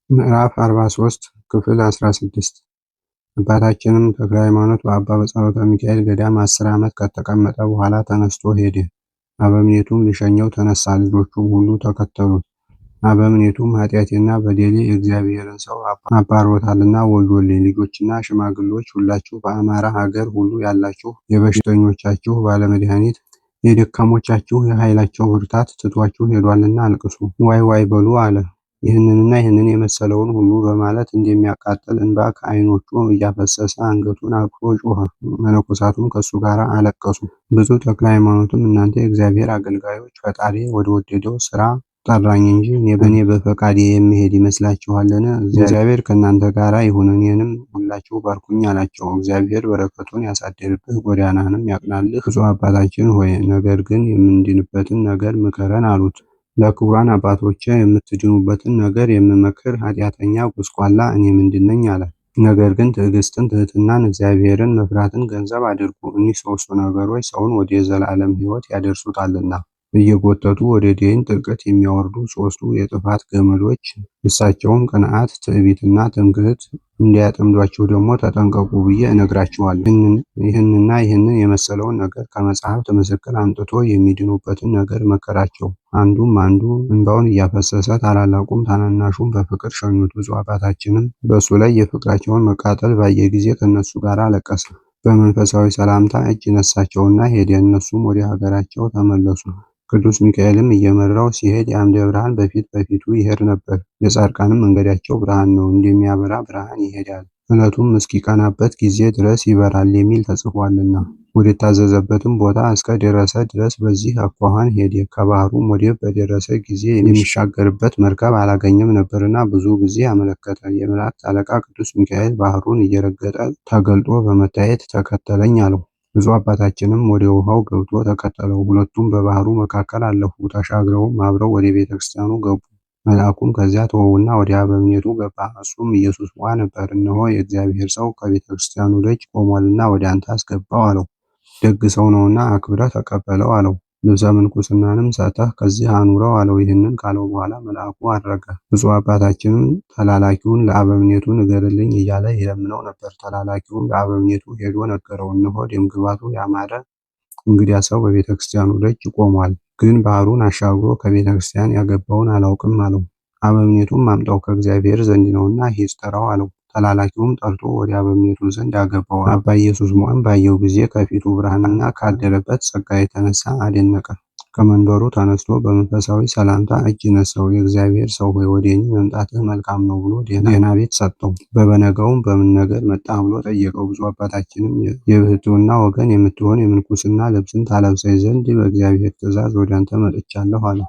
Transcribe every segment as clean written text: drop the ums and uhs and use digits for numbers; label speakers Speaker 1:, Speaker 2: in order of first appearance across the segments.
Speaker 1: ምዕራፍ 43 ክፍል 16 አባታችንም ተክለ ሃይማኖት በአባ በጸሎተ ሚካኤል ገዳም 10 ዓመት ከተቀመጠ በኋላ ተነስቶ ሄደ። አበምኔቱም ሊሸኘው ተነሳ፣ ልጆቹም ሁሉ ተከተሉት። አበምኔቱም ኃጢአቴና በደሌ የእግዚአብሔርን ሰው አባሮታልና ወዮልኝ! ልጆችና ሽማግሎች ሁላችሁ በአማራ ሀገር ሁሉ ያላችሁ የበሽተኞቻችሁ ባለመድኃኒት የደካሞቻችሁ የኃይላቸው ብርታት ትቷችሁ ሄዷልና አልቅሱ፣ ዋይ ዋይ በሉ አለ። ይህንንና ይህንን የመሰለውን ሁሉ በማለት እንደሚያቃጥል እንባ ከዓይኖቹ እያፈሰሰ አንገቱን አቅፎ ጮኸ። መነኮሳቱም ከእሱ ጋር አለቀሱ። ብፁዕ ተክለ ሃይማኖትም እናንተ የእግዚአብሔር አገልጋዮች ፈጣሪ ወደ ወደደው ስራ ጠራኝ እንጂ እኔ በፈቃዴ የምሄድ ይመስላችኋልን? እግዚአብሔር ከእናንተ ጋር ይሁን፣ እኔንም ሁላችሁ ባርኩኝ አላቸው። እግዚአብሔር በረከቱን ያሳድርብህ፣ ጎዳናህንም ያቅናልህ። ብፁዕ አባታችን ሆይ ነገር ግን የምንድንበትን ነገር ምከረን አሉት። ለክቡራን አባቶቼ የምትድኑበትን ነገር የምመክር ኃጢአተኛ ጎስቋላ እኔ ምንድን ነኝ አለ። ነገር ግን ትዕግስትን፣ ትህትናን፣ እግዚአብሔርን መፍራትን ገንዘብ አድርጉ። እኒህ ሦስቱ ነገሮች ሰውን ወደ ዘላለም ሕይወት ያደርሱታልና። እየጎተቱ ወደ ደይን ጥልቀት የሚያወርዱ ሦስቱ የጥፋት ገመዶች እሳቸውም ቅንዓት፣ ትዕቢትና ትምክህት እንዳያጠምዷችሁ ደግሞ ተጠንቀቁ ብዬ እነግራችኋለሁ። ይህንና ይህንን የመሰለውን ነገር ከመጻሕፍት ምስክር አምጥቶ የሚድኑበትን ነገር መከራቸው። አንዱም አንዱ እንባውን እያፈሰሰ ታላላቁም ታናናሹም በፍቅር ሸኙት። ብፁዕ አባታችንም በእሱ ላይ የፍቅራቸውን መቃጠል ባየ ጊዜ ከእነሱ ጋር አለቀሰ። በመንፈሳዊ ሰላምታ እጅ ነሳቸውና ሄደ። እነሱም ወደ ሀገራቸው ተመለሱ። ቅዱስ ሚካኤልም እየመራው ሲሄድ የአምደ ብርሃን በፊት በፊቱ ይሄድ ነበር። የጻድቃንም መንገዳቸው ብርሃን ነው፣ እንደሚያበራ ብርሃን ይሄዳል፣ ዕለቱም እስኪቀናበት ጊዜ ድረስ ይበራል የሚል ተጽፏልና። ወደታዘዘበትም ቦታ እስከ ደረሰ ድረስ በዚህ አኳኋን ሄደ። ከባህሩም ወደብ በደረሰ ጊዜ የሚሻገርበት መርከብ አላገኘም ነበርና ብዙ ጊዜ አመለከተ። የመላእክት አለቃ ቅዱስ ሚካኤል ባህሩን እየረገጠ ተገልጦ በመታየት ተከተለኝ አለው። ብፁዕ አባታችንም ወደ ውሃው ገብቶ ተከተለው። ሁለቱም በባህሩ መካከል አለፉ። ተሻግረውም አብረው ወደ ቤተ ክርስቲያኑ ገቡ። መልአኩም ከዚያ ተወውና ወደ አበምኔቱ ገባ። እሱም ኢየሱስ ዋ ነበር። እነሆ የእግዚአብሔር ሰው ከቤተ ክርስቲያኑ ደጅ ቆሟልና ወደ አንተ አስገባው አለው። ደግ ሰው ነውና አክብረህ ተቀበለው አለው። ልብሰ ምንኩስናንም ሰጥተህ ከዚህ አኑረው አለው። ይህንን ካለው በኋላ መልአኩ አረገ። ብፁዕ አባታችንም ተላላኪውን ለአበምኔቱ ንገርልኝ እያለ ይለምነው ነበር። ተላላኪውም ለአበምኔቱ ሄዶ ነገረው። እነሆ ደምግባቱ ያማረ እንግዳ ሰው በቤተ ክርስቲያኑ ደጅ ቆሟል፣ ግን ባህሩን አሻግሮ ከቤተ ክርስቲያን ያገባውን አላውቅም አለው። አበምኔቱም አምጣው ከእግዚአብሔር ዘንድ ነውና ሂድ ጥራው አለው። ተላላኪውም ጠርቶ ወደ አበምኔቱ ዘንድ አገባው። አባ ኢየሱስ ሞዐም ባየው ጊዜ ከፊቱ ብርሃንና ካደረበት ጸጋ የተነሳ አደነቀ። ከመንበሩ ተነስቶ በመንፈሳዊ ሰላምታ እጅ ነሳው። የእግዚአብሔር ሰው ሆይ ወደ እኔ መምጣትህ መልካም ነው ብሎ ደህና ቤት ሰጠው። በበነጋውም በምን ነገር መጣህ ብሎ ጠየቀው። ብፁዕ አባታችንም የብሕትውና ወገን የምትሆን የምንኩስና ልብስን ታለብሰኝ ዘንድ በእግዚአብሔር ትእዛዝ ወደ አንተ መጥቻለሁ አለ።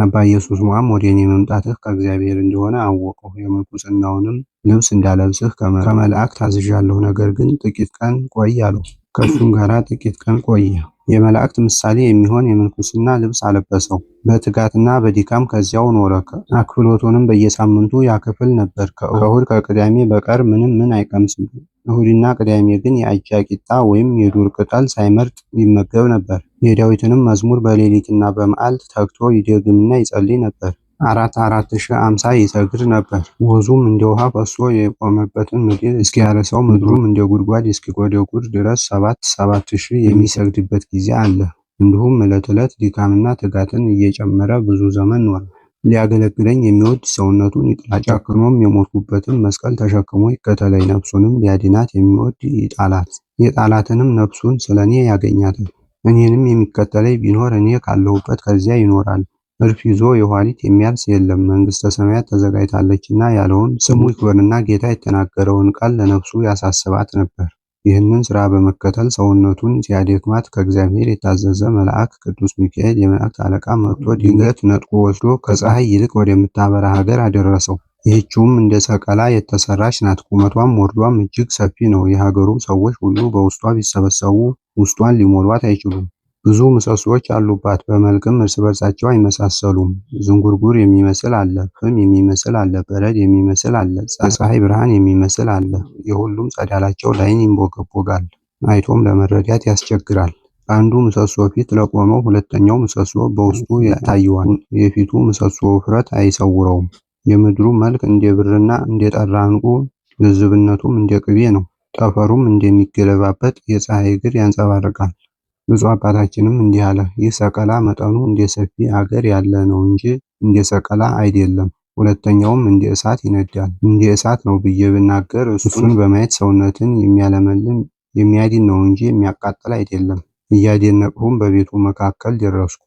Speaker 1: አባ ኢየሱስ ሞዐም ወደ እኔ መምጣትህ ከእግዚአብሔር እንደሆነ አወቅሁ። የምንኩስናውንም ልብስ እንዳለብስህ ከመልአክ ታዝዣለሁ። ነገር ግን ጥቂት ቀን ቆይ አለው። ከእሱም ጋር ጥቂት ቀን ቆየ። የመላእክት ምሳሌ የሚሆን የምንኩስና ልብስ አለበሰው። በትጋትና በድካም ከዚያው ኖረ። አክፍሎቱንም በየሳምንቱ ያክፍል ነበር። ከእሁድ ከቅዳሜ በቀር ምን አይቀምስም። እሁድና ቅዳሜ ግን የአጃ ቂጣ ወይም የዱር ቅጠል ሳይመርጥ ይመገብ ነበር። የዳዊትንም መዝሙር በሌሊትና በመዓልት ተግቶ ይደግምና ይጸልይ ነበር። 4,450 ይሰግድ ነበር። ወዙም እንደ ውሃ ፈሶ የቆመበትን ምድር እስኪያርሰው ምድሩም እንደ ጉድጓድ እስኪጎደጉድ ድረስ 7,000 የሚሰግድበት ጊዜ አለ። እንዲሁም ዕለት ዕለት ድካምና ትጋትን እየጨመረ ብዙ ዘመን ኖረ። ሊያገለግለኝ የሚወድ ሰውነቱን ይጥላ፣ ጨክኖም የሞትኩበትን መስቀል ተሸክሞ ይከተለኝ። ነፍሱንም ሊያድናት የሚወድ ይጣላት፣ የጣላትንም ነፍሱን ስለ እኔ ያገኛታል። እኔንም የሚከተለኝ ቢኖር እኔ ካለሁበት ከዚያ ይኖራል። እርፍ ይዞ የኋሊት የሚያርስ የለም፣ መንግሥተ ሰማያት ተዘጋጅታለችና ያለውን ስሙ ይክበርና ጌታ የተናገረውን ቃል ለነፍሱ ያሳስባት ነበር። ይህንን ሥራ በመከተል ሰውነቱን ሲያደክማት ከእግዚአብሔር የታዘዘ መልአክ ቅዱስ ሚካኤል የመላእክት አለቃ መጥቶ ድንገት ነጥቆ ወስዶ ከፀሐይ ይልቅ ወደምታበራ ሀገር አደረሰው። ይህችውም እንደ ሰቀላ የተሰራች ናት። ቁመቷም ወርዷም እጅግ ሰፊ ነው። የሀገሩም ሰዎች ሁሉ በውስጧ ቢሰበሰቡ ውስጧን ሊሞሏት አይችሉም። ብዙ ምሰሶዎች አሉባት። በመልክም እርስ በርሳቸው አይመሳሰሉም። ዝንጉርጉር የሚመስል አለ፣ ፍም የሚመስል አለ፣ በረድ የሚመስል አለ፣ ፀሐይ ብርሃን የሚመስል አለ። የሁሉም ጸዳላቸው ላይን ይንቦገቦጋል፣ አይቶም ለመረዳት ያስቸግራል። በአንዱ ምሰሶ ፊት ለቆመው ሁለተኛው ምሰሶ በውስጡ ይታየዋል። የፊቱ ምሰሶ ውፍረት አይሰውረውም። የምድሩ መልክ እንደ ብርና እንደ ጠራ ዕንቁ፣ ልዝብነቱም እንደ ቅቤ ነው። ጠፈሩም እንደሚገለባበጥ የፀሐይ እግር ያንጸባርቃል። ብፁዕ አባታችንም እንዲህ አለ። ይህ ሰቀላ መጠኑ እንደ ሰፊ አገር ያለ ነው እንጂ እንደ ሰቀላ አይደለም። ሁለተኛውም እንደ እሳት ይነዳል። እንደ እሳት ነው ብዬ ብናገር እሱን በማየት ሰውነትን የሚያለመልም የሚያድን ነው እንጂ የሚያቃጥል አይደለም። እያደነቅሁም በቤቱ መካከል ደረስኩ።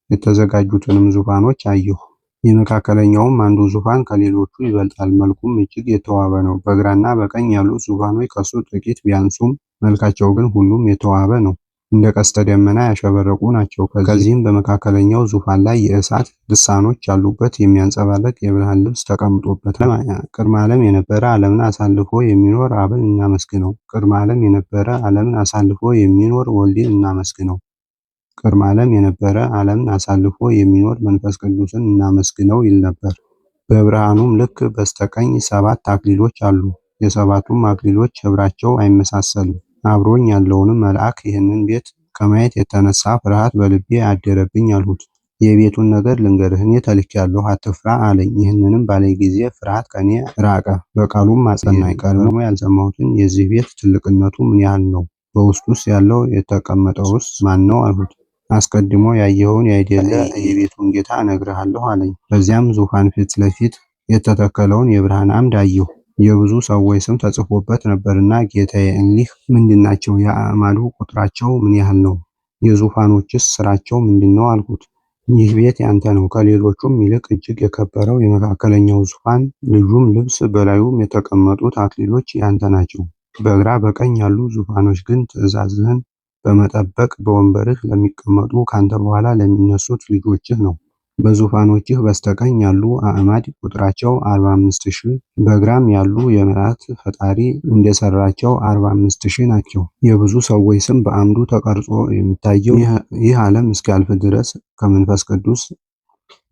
Speaker 1: የተዘጋጁትንም ዙፋኖች አየሁ። የመካከለኛውም አንዱ ዙፋን ከሌሎቹ ይበልጣል፣ መልኩም እጅግ የተዋበ ነው። በግራና በቀኝ ያሉት ዙፋኖች ከሱ ጥቂት ቢያንሱም መልካቸው ግን ሁሉም የተዋበ ነው። እንደ ቀስተ ደመና ያሸበረቁ ናቸው። ከዚህም በመካከለኛው ዙፋን ላይ የእሳት ልሳኖች ያሉበት የሚያንጸባርቅ የብርሃን ልብስ ተቀምጦበታል። ቅድመ ዓለም የነበረ ዓለምን አሳልፎ የሚኖር አብን እናመስግነው። ቅድመ ዓለም የነበረ ዓለምን አሳልፎ የሚኖር ወልድን እናመስግነው። ቅድመ ዓለም የነበረ ዓለምን አሳልፎ የሚኖር መንፈስ ቅዱስን እናመስግነው ይል ነበር። በብርሃኑም ልክ በስተቀኝ 7 አክሊሎች አሉ። የሰባቱም አክሊሎች ኅብራቸው አይመሳሰልም። አብሮኝ ያለውንም መልአክ ይህንን ቤት ከማየት የተነሳ ፍርሃት በልቤ አደረብኝ አልሁት። የቤቱን ነገር ልንገርህ፣ እኔ ተልኬአለሁ፣ አትፍራ አለኝ። ይህንንም ባለኝ ጊዜ ፍርሃት ከኔ ራቀ፣ በቃሉም አጸናኝ። ቀድሞ ያልሰማሁትን የዚህ ቤት ትልቅነቱ ምን ያህል ነው? በውስጡስ ያለው የተቀመጠውስ ማን ነው አልሁት። አስቀድሞ ያየኸውን ያይደለ የቤቱን ጌታ እነግርሃለሁ አለኝ። በዚያም ዙፋን ፊት ለፊት የተተከለውን የብርሃን አምድ አየሁ። የብዙ ሰዎች ስም ተጽፎበት ነበርና ጌታዬ እሊህ ምንድናቸው? የአዕማዱ ቁጥራቸው ምን ያህል ነው? የዙፋኖችስ ስራቸው ምንድነው? አልኩት። ይህ ቤት ያንተ ነው፣ ከሌሎቹም ይልቅ እጅግ የከበረው የመካከለኛው ዙፋን ልዩም ልብስ በላዩም የተቀመጡት አክሊሎች ያንተ ናቸው። በግራ በቀኝ ያሉ ዙፋኖች ግን ትእዛዝህን በመጠበቅ በወንበርህ ለሚቀመጡ ካንተ በኋላ ለሚነሱት ልጆችህ ነው። በዙፋኖችህ በስተቀኝ ያሉ አዕማድ ቁጥራቸው 45,000 በግራም ያሉ የመላእክት ፈጣሪ እንደሰራቸው 45,000 ናቸው። የብዙ ሰዎች ስም በአምዱ ተቀርጾ የሚታየው ይህ ዓለም እስኪያልፍ ድረስ ከመንፈስ ቅዱስ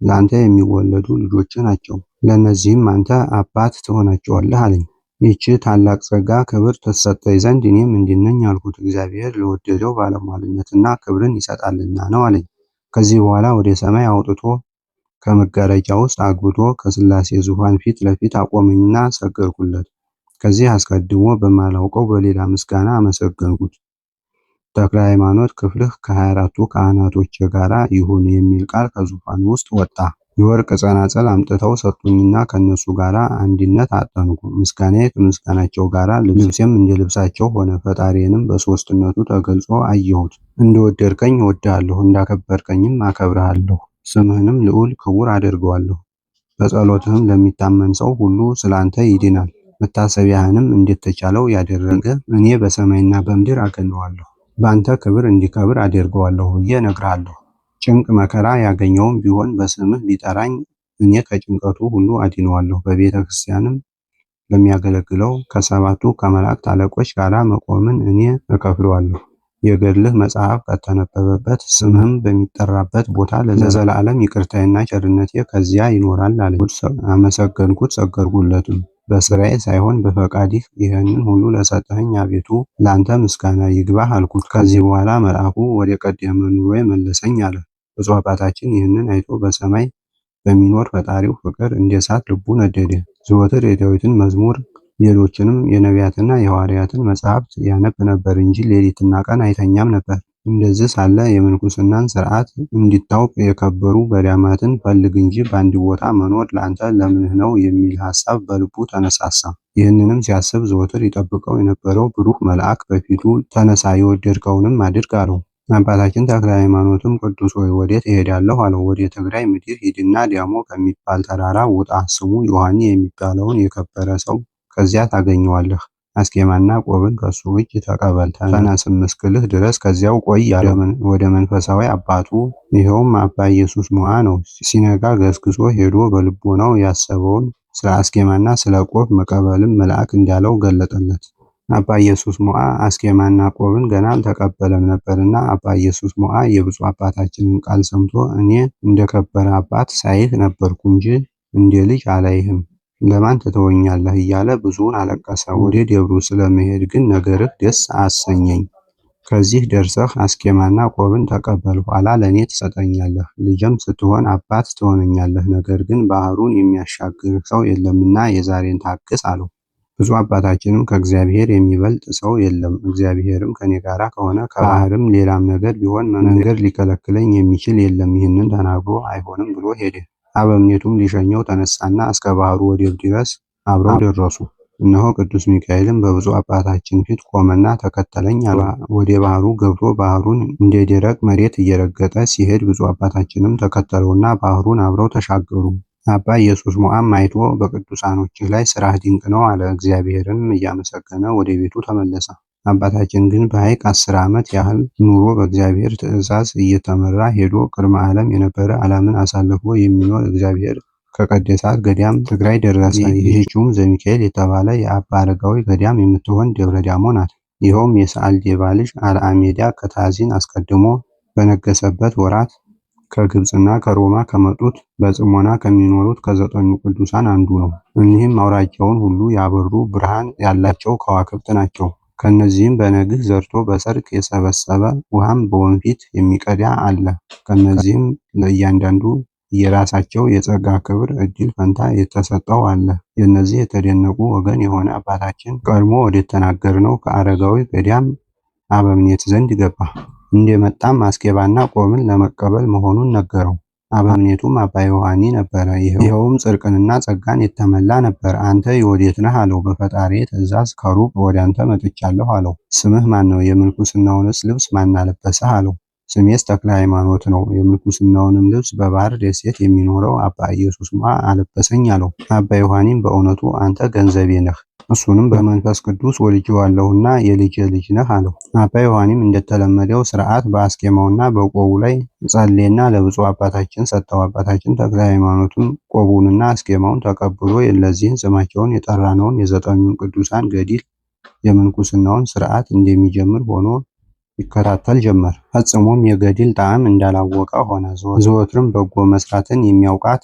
Speaker 1: ለአንተ የሚወለዱ ልጆች ናቸው። ለእነዚህም አንተ አባት ትሆናቸዋለህ አለኝ። ይህች ታላቅ ጸጋ ክብር ትሰጠኝ ዘንድ እኔ ምንድን ነኝ አልኩት። እግዚአብሔር ለወደደው ባለሟልነትና ክብርን ይሰጣልና ነው አለኝ። ከዚህ በኋላ ወደ ሰማይ አውጥቶ ከመጋረጃ ውስጥ አግብቶ ከሥላሴ ዙፋን ፊት ለፊት አቆመኝና ሰገድኩለት። ከዚህ አስቀድሞ በማላውቀው በሌላ ምስጋና አመሰገንኩት። ተክለ ሃይማኖት ክፍልህ ከ24ቱ ካህናቶች ጋራ ይሁን የሚል ቃል ከዙፋን ውስጥ ወጣ። የወርቅ ጸናጽል አምጥተው ሰጡኝና ከነሱ ጋር አንድነት አጠንኩ። ምስጋናዬ ከምስጋናቸው ጋር፣ ልብሴም እንደ ልብሳቸው ሆነ። ፈጣሪንም በሦስትነቱ ተገልጾ አየሁት። እንደወደድከኝ እወድሃለሁ፣ እንዳከበርከኝም አከብርሃለሁ። ስምህንም ልዑል ክቡር አደርገዋለሁ። በጸሎትህም ለሚታመን ሰው ሁሉ ስላንተ ይድናል። መታሰቢያህንም እንደተቻለው ያደረገ እኔ በሰማይና በምድር አገነዋለሁ። በአንተ ክብር እንዲከብር አደርገዋለሁ ብዬ እነግርሃለሁ። ጭንቅ መከራ ያገኘውም ቢሆን በስምህ ቢጠራኝ እኔ ከጭንቀቱ ሁሉ አድነዋለሁ። በቤተ ክርስቲያንም ለሚያገለግለው ከ7ቱ ከመላእክት አለቆች ጋር መቆምን እኔ እከፍለዋለሁ። የገድልህ መጽሐፍ ከተነበበበት ስምህም በሚጠራበት ቦታ ለዘላለም ይቅርታዬና ቸርነቴ ከዚያ ይኖራል አለኝ። አመሰገንኩት፣ ሰገድኩለትም። በስራዬ ሳይሆን በፈቃድህ ይህንን ሁሉ ለሰጠኸኝ አቤቱ ለአንተ ምስጋና ይግባህ አልኩት። ከዚህ በኋላ መልአኩ ወደ ቀደመ ኑሮዬ መለሰኝ አለ። ብፁዕ አባታችን ይህንን አይቶ በሰማይ በሚኖር ፈጣሪው ፍቅር እንደ እሳት ልቡ ነደደ። ዘወትር የዳዊትን መዝሙር ሌሎችንም የነቢያትና የሐዋርያትን መጻሕፍት ያነብ ነበር እንጂ ሌሊትና ቀን አይተኛም ነበር። እንደዚህ ሳለ የምንኩስናን ሥርዓት እንዲታውቅ የከበሩ ገዳማትን ፈልግ እንጂ በአንድ ቦታ መኖር ለአንተ ለምንህ ነው የሚል ሐሳብ በልቡ ተነሳሳ። ይህንንም ሲያስብ ዘወትር ይጠብቀው የነበረው ብሩህ መልአክ በፊቱ ተነሳ፣ የወደድከውንም አድርግ አለው። አባታችን ተክለ ሃይማኖትም ቅዱስ ሆይ ወዴት እሄዳለሁ አለው። ወደ ትግራይ ምድር ሂድና ዳሞ ከሚባል ተራራ ውጣ። ስሙ ዮሐኒ የሚባለውን የከበረ ሰው ከዚያ ታገኘዋለህ። አስኬማና ቆብን ከሱ እጅ ተቀበል። ተናስም እስክልህ ድረስ ከዚያው ቆይ አለው። ወደ መንፈሳዊ አባቱ ይኸውም አባ ኢየሱስ ሞዐ ነው። ሲነጋ ገስግሶ ሄዶ በልቦናው ያሰበውን ስለ አስኬማና ስለ ቆብ መቀበልም መልአክ እንዳለው ገለጠለት። አባ ኢየሱስ ሞዐ አስኬማና ቆብን ገና አልተቀበለም ነበርና አባ ኢየሱስ ሞዐ የብፁዕ አባታችንን ቃል ሰምቶ እኔ እንደከበረ አባት ሳይህ ነበርኩ እንጂ እንደ ልጅ አላይህም፣ ለማን ትተወኛለህ እያለ ብዙውን አለቀሰ። ወደ ደብሩ ስለመሄድ ግን ነገርህ ደስ አሰኘኝ። ከዚህ ደርሰህ አስኬማና ቆብን ተቀበል፣ ኋላ ለእኔ ትሰጠኛለህ። ልጅም ስትሆን አባት ትሆነኛለህ። ነገር ግን ባህሩን የሚያሻግር ሰው የለምና የዛሬን ታገስ አለው። ብፁዕ አባታችንም ከእግዚአብሔር የሚበልጥ ሰው የለም፣ እግዚአብሔርም ከኔ ጋር ከሆነ ከባህርም ሌላም ነገር ቢሆን መንገድ ሊከለክለኝ የሚችል የለም። ይህንን ተናግሮ አይሆንም ብሎ ሄደ። አበምኔቱም ሊሸኘው ተነሳና እስከ ባህሩ ወደብ ድረስ አብረው ደረሱ። እነሆ ቅዱስ ሚካኤልም በብፁዕ አባታችን ፊት ቆመና ተከተለኝ አለ። ወደ ባህሩ ገብቶ ባህሩን እንደ ደረቅ መሬት እየረገጠ ሲሄድ ብፁዕ አባታችንም ተከተለውና ባህሩን አብረው ተሻገሩ። አባ ኢየሱስ ሞዐም አይቶ በቅዱሳኖችህ ላይ ስራህ ድንቅ ነው አለ። እግዚአብሔርንም እያመሰገነ ወደ ቤቱ ተመለሰ። አባታችን ግን በሐይቅ 10 ዓመት ያህል ኑሮ በእግዚአብሔር ትእዛዝ እየተመራ ሄዶ ቅድመ ዓለም የነበረ ዓለምን አሳልፎ የሚኖር እግዚአብሔር ከቀደሳት ገዳም ትግራይ ደረሰ። ይህችውም ዘሚካኤል የተባለ የአባ አረጋዊ ገዳም የምትሆን ደብረ ዳሞ ናት። ይኸውም የሰዓልዴባ ልጅ አልዓሜዳ ከታዚን አስቀድሞ በነገሰበት ወራት ከግብፅና ከሮማ ከመጡት በጽሞና ከሚኖሩት ከ9ኙ ቅዱሳን አንዱ ነው። እኒህም አውራጃውን ሁሉ ያበሩ ብርሃን ያላቸው ከዋክብት ናቸው። ከነዚህም በነግህ ዘርቶ በሰርክ የሰበሰበ ውሃም በወንፊት የሚቀዳ አለ። ከነዚህም ለእያንዳንዱ የራሳቸው የጸጋ ክብር እድል ፈንታ የተሰጠው አለ። የእነዚህ የተደነቁ ወገን የሆነ አባታችን ቀድሞ ወደተናገርነው ከአረጋዊ ገዳም አበምኔት ዘንድ ገባ። እንደመጣም አስኬባና ቆብን ለመቀበል መሆኑን ነገረው። አበምኔቱም አባ ዮሐኒ ነበረ። ይኸውም ጽድቅንና ጸጋን የተመላ ነበር። አንተ ወዴት ነህ አለው። በፈጣሪዬ ትእዛዝ ከሩቅ ወደ አንተ መጥቻለሁ አለው። ስምህ ማን ነው? የምንኩስናውንስ ልብስ ማን አለበሰህ አለው። ስሜስ ተክለ ሃይማኖት ነው። የምንኩስናውንም ልብስ በባህር ደሴት የሚኖረው አባ ኢየሱስ ሞዐ አለበሰኝ አለው። አባ ዮሐኒም በእውነቱ አንተ ገንዘቤ ነህ፣ እሱንም በመንፈስ ቅዱስ ወልጄዋለሁና የልጄ ልጅ ነህ አለው። አባ ዮሐኒም እንደተለመደው ሥርዓት በአስኬማውና በቆቡ ላይ ጸለየና ለብፁዕ አባታችን ሰጠው። አባታችን ተክለ ሃይማኖትም ቆቡንና አስኬማውን ተቀብሎ ለዚህን ስማቸውን የጠራነውን የ9ኙን ቅዱሳን ገድል የምንኩስናውን ሥርዓት እንደሚጀምር ሆኖ ይከታተል ጀመር። ፈጽሞም የገድል ጣዕም እንዳላወቀ ሆነ። ዘወትርም በጎ መስራትን የሚያውቃት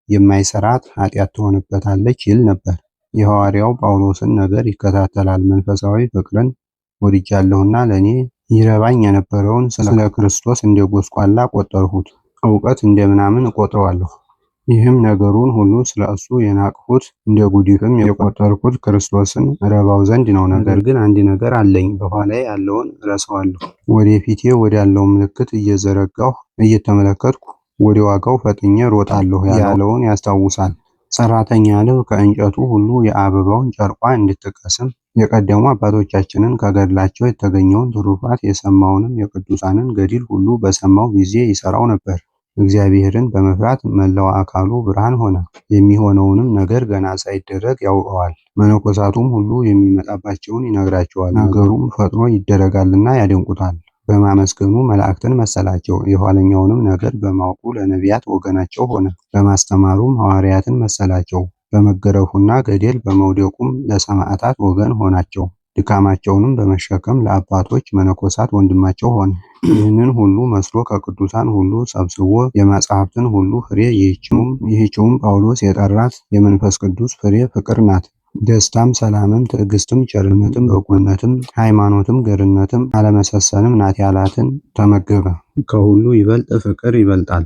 Speaker 1: የማይሰራት ኃጢአት ትሆንበታለች ይል ነበር። የሐዋርያው ጳውሎስን ነገር ይከታተላል። መንፈሳዊ ፍቅርን ወድጃለሁና ለእኔ ይረባኝ የነበረውን ስለ ክርስቶስ እንደ ጎስቋላ ቆጠርሁት፣ እውቀት እንደምናምን እቆጥረዋለሁ። ይህም ነገሩን ሁሉ ስለ እሱ የናቅሁት እንደ ጉዲፍም የቆጠርኩት ክርስቶስን ረባው ዘንድ ነው። ነገር ግን አንድ ነገር አለኝ፣ በኋላዬ ያለውን እረሳዋለሁ፣ ወደፊቴ ወዳለው ምልክት እየዘረጋሁ እየተመለከትኩ ወደ ዋጋው ፈጥኜ ሮጣለሁ ያለውን ያስታውሳል። ሰራተኛ ልብ ከእንጨቱ ሁሉ የአበባውን ጨርቋ እንድትቀስም የቀደሙ አባቶቻችንን ከገድላቸው የተገኘውን ትሩፋት የሰማውንም የቅዱሳንን ገድል ሁሉ በሰማው ጊዜ ይሰራው ነበር። እግዚአብሔርን በመፍራት መላው አካሉ ብርሃን ሆነ። የሚሆነውንም ነገር ገና ሳይደረግ ያውቀዋል። መነኮሳቱም ሁሉ የሚመጣባቸውን ይነግራቸዋል። ነገሩም ፈጥኖ ይደረጋልና ያደንቁታል። በማመስገኑ መላእክትን መሰላቸው። የኋለኛውንም ነገር በማወቁ ለነቢያት ወገናቸው ሆነ። በማስተማሩም ሐዋርያትን መሰላቸው። በመገረፉና ገደል በመውደቁም ለሰማዕታት ወገን ሆናቸው። ድካማቸውንም በመሸከም ለአባቶች መነኮሳት ወንድማቸው ሆነ። ይህንን ሁሉ መስሎ ከቅዱሳን ሁሉ ሰብስቦ የመጻሕፍትን ሁሉ ፍሬ ይህችውም ጳውሎስ የጠራት የመንፈስ ቅዱስ ፍሬ ፍቅር ናት። ደስታም፣ ሰላምም፣ ትዕግስትም፣ ቸርነትም፣ በጎነትም፣ ሃይማኖትም፣ ገርነትም፣ አለመሰሰንም ናት ያላትን ተመገበ። ከሁሉ ይበልጥ ፍቅር ይበልጣል።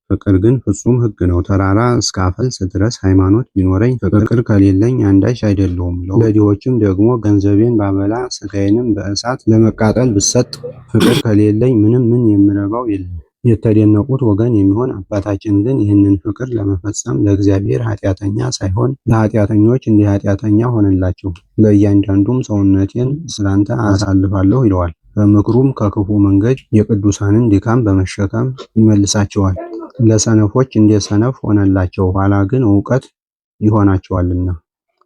Speaker 1: ፍቅር ግን ፍጹም ሕግ ነው። ተራራ እስካፈልስ ድረስ ሃይማኖት ቢኖረኝ ፍቅር ከሌለኝ አንዳች አይደለሁም። ለድሆችም ደግሞ ገንዘቤን ባበላ ሥጋዬንም በእሳት ለመቃጠል ብሰጥ ፍቅር ከሌለኝ ምን የምረባው የለም። የተደነቁት ወገን የሚሆን አባታችን ግን ይህንን ፍቅር ለመፈጸም ለእግዚአብሔር ኃጢአተኛ ሳይሆን ለኃጢአተኞች እንደ ኃጢአተኛ ሆነላቸው። ለእያንዳንዱም ሰውነቴን ስላንተ አሳልፋለሁ ይለዋል። በምክሩም ከክፉ መንገድ የቅዱሳንን ድካም በመሸከም ይመልሳቸዋል። ለሰነፎች እንደ ሰነፍ ሆነላቸው፣ ኋላ ግን እውቀት ይሆናቸዋልና።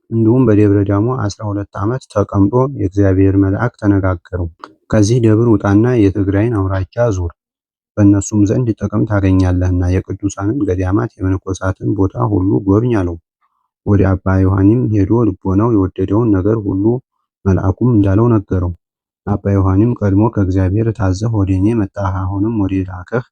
Speaker 1: እንዲሁም በደብረ ዳሞ 12 ዓመት ተቀምጦ የእግዚአብሔር መልአክ ተነጋገረው። ከዚህ ደብር ውጣና የትግራይን አውራጃ ዙር፣ በእነሱም ዘንድ ጥቅም ታገኛለህና የቅዱሳንን ገዳማት የመነኮሳትን ቦታ ሁሉ ጎብኝ አለው። ወደ አባ ዮሐኒም ሄዶ ልቦናው የወደደውን ነገር ሁሉ መልአኩም እንዳለው ነገረው። አባ ዮሐኒም ቀድሞ ከእግዚአብሔር ታዘህ ወደ እኔ መጣህ፣ አሁንም ወደ ላከህ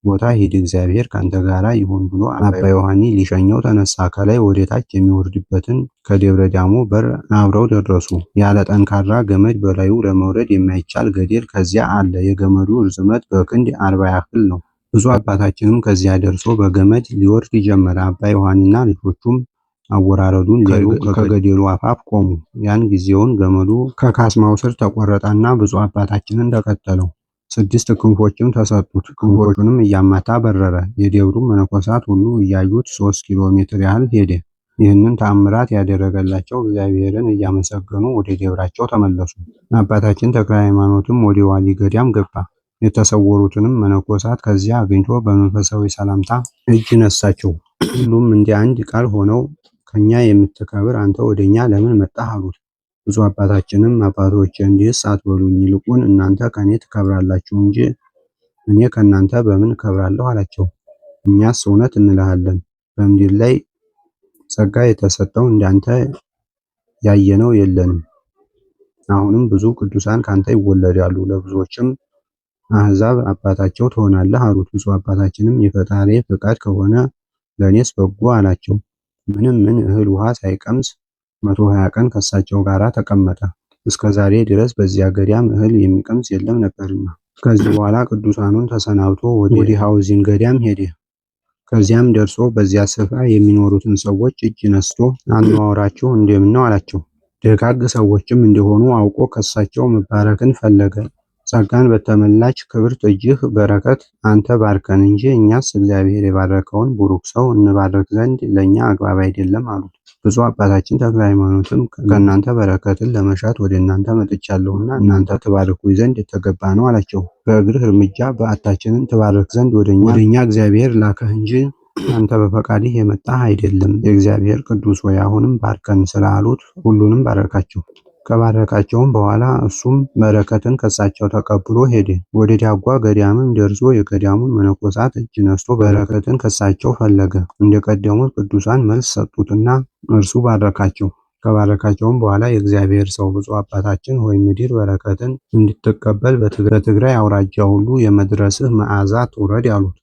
Speaker 1: ቦታ ሂድ፣ እግዚአብሔር ካንተ ጋር ይሁን ብሎ አባ ዮሐኒ ሊሸኘው ተነሳ። ከላይ ወደ ታች የሚወርድበትን ከደብረ ዳሞ በር አብረው ደረሱ። ያለ ጠንካራ ገመድ በላዩ ለመውረድ የማይቻል ገደል ከዚያ አለ። የገመዱ ርዝመት በክንድ 40 ያህል ነው። ብፁዕ አባታችንም ከዚያ ደርሶ በገመድ ሊወርድ ጀመረ። አባ ዮሐኒና ልጆቹም አወራረዱን ሊያዩ ከገደሉ አፋፍ ቆሙ። ያን ጊዜውን ገመዱ ከካስማው ስር ተቆረጠና ብፁዕ አባታችንን ተከተለው። 6 ክንፎችም ተሰጡት። ክንፎቹንም እያማታ በረረ። የደብሩም መነኮሳት ሁሉ እያዩት 3 ኪሎ ሜትር ያህል ሄደ። ይህንን ተአምራት ያደረገላቸው እግዚአብሔርን እያመሰገኑ ወደ ደብራቸው ተመለሱ። አባታችን ተክለ ሃይማኖትም ወደ ዋሊ ገዳም ገባ። የተሰወሩትንም መነኮሳት ከዚያ አግኝቶ በመንፈሳዊ ሰላምታ እጅ ነሳቸው። ሁሉም እንደ አንድ ቃል ሆነው ከኛ የምትከብር አንተ ወደኛ ለምን መጣህ አሉት። ብፁዕ አባታችንም አባቶቼ እንዲህስ አትበሉኝ፣ ይልቁን እናንተ ከኔ ትከብራላችሁ እንጂ እኔ ከእናንተ በምን እከብራለሁ አላቸው። እኛስ እውነት እንልሃለን በምድር ላይ ጸጋ የተሰጠው እንዳንተ ያየነው የለንም። አሁንም ብዙ ቅዱሳን ካንተ ይወለዳሉ፣ ለብዙዎችም አሕዛብ አባታቸው ትሆናለህ አሉት። ብፁዕ አባታችንም የፈጣሪ ፈቃድ ከሆነ ለእኔስ በጎ አላቸው። ምንም እህል ውሃ ሳይቀምስ 120 ቀን ከእሳቸው ጋር ተቀመጠ። እስከ ዛሬ ድረስ በዚያ ገዳም እህል የሚቀምስ የለም ነበርና። ከዚህ በኋላ ቅዱሳኑን ተሰናብቶ ወደ ሐውዜን ገዳም ሄደ። ከዚያም ደርሶ በዚያ ስፍራ የሚኖሩትን ሰዎች እጅ ነስቶ አነዋወራቸው እንደምን ነው አላቸው። ደጋግ ሰዎችም እንደሆኑ አውቆ ከእሳቸው መባረክን ፈለገ። ጸጋን በተመላች ክብርት እጅህ በረከት አንተ ባርከን እንጂ እኛስ እግዚአብሔር የባረከውን ቡሩክ ሰው እንባርክ ዘንድ ለእኛ አግባብ አይደለም አሉት። ብፁዕ አባታችን ተክለ ሃይማኖትም ከእናንተ በረከትን ለመሻት ወደ እናንተ መጥቻለሁና እናንተ ትባርኩኝ ዘንድ የተገባ ነው አላቸው። በእግርህ እርምጃ በዓታችንን ትባርክ ዘንድ ወደኛ እግዚአብሔር ላከህ እንጂ አንተ በፈቃድህ የመጣህ አይደለም። የእግዚአብሔር ቅዱስ ሆይ አሁንም ባርከን ስላሉት ሁሉንም ባረካቸው። ከባረካቸውም በኋላ እሱም በረከትን ከሳቸው ተቀብሎ ሄደ። ወደ ዳጓ ገዳምም ደርሶ የገዳሙን መነኮሳት እጅ ነስቶ በረከትን ከሳቸው ፈለገ። እንደቀደሙት ቅዱሳን መልስ ሰጡትና እርሱ ባረካቸው። ከባረካቸውም በኋላ የእግዚአብሔር ሰው ብፁዕ አባታችን ሆይ ምድር በረከትን እንድትቀበል በትግራይ አውራጃ ሁሉ የመድረስህ መዓዛ ትውረድ አሉት።